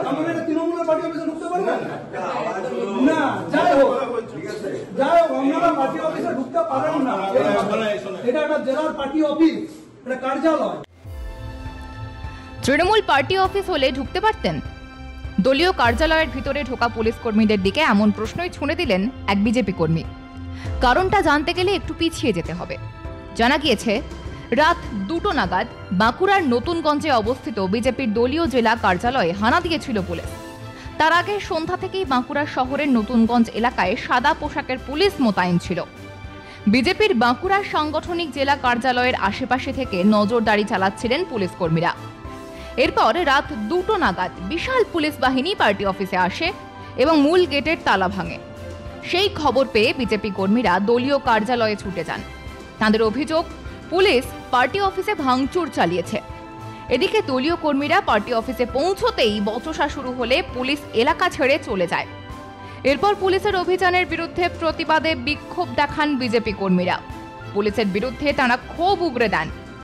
আমাদের তৃণমূলের পার্টি অফিসে ঢুকতে পারবেন না? যাই হোক আপনারা পার্টি অফিসে ঢুকতে পারেন না। এটা একটা জেলার পার্টি অফিস, এটা কার্যালয়। তৃণমূল পার্টি অফিস হলে ঢুকতে পারতেন? দলীয় কার্যালয়ের ভিতরে ঢোকা পুলিশ কর্মীদের দিকে এমন প্রশ্নই ছুঁড়ে দিলেন এক বিজেপি কর্মী। কারণটা জানতে গেলে একটু পিছিয়ে যেতে হবে। জানা গিয়েছে, রাত 2টো নাগাদ বাঁকুড়ার নতুনগঞ্জে অবস্থিত বিজেপির দলীয় জেলা কার্যালয়ে হানা দিয়েছিল পুলিশ। তার আগে সন্ধ্যা থেকেই বাঁকুড়া শহরের নতুনগঞ্জ এলাকায় সাদা পোশাকের পুলিশ মোতায়েন ছিল। বিজেপির বাঁকুড়ার সাংগঠনিক জেলা কার্যালয়ের আশেপাশে থেকে নজরদারি চালাচ্ছিলেন পুলিশ কর্মীরা। এরপর রাত 2টো নাগাদ বিশাল পুলিশ বাহিনী পার্টি অফিসে আসে এবং মূল গেটের তালা ভাঙে। সেই খবর পেয়ে বিজেপি কর্মীরা দলীয় কার্যালয়ে ছুটে যান। তাদের অভিযোগ, পুলিশ পার্টি অফিসে ভাঙচুর চালিয়েছে। এদিকে দলীয় কর্মীরা পার্টি অফিসে পৌঁছতেই বচসা শুরু হলে পুলিশ এলাকা ছেড়ে চলে যায়। এরপর পুলিশের অভিযানের বিরুদ্ধে প্রতিবাদে বিক্ষোভ দেখান বিজেপি কর্মীরা। পুলিশের বিরুদ্ধে তারা ক্ষোভ উগরে দেন।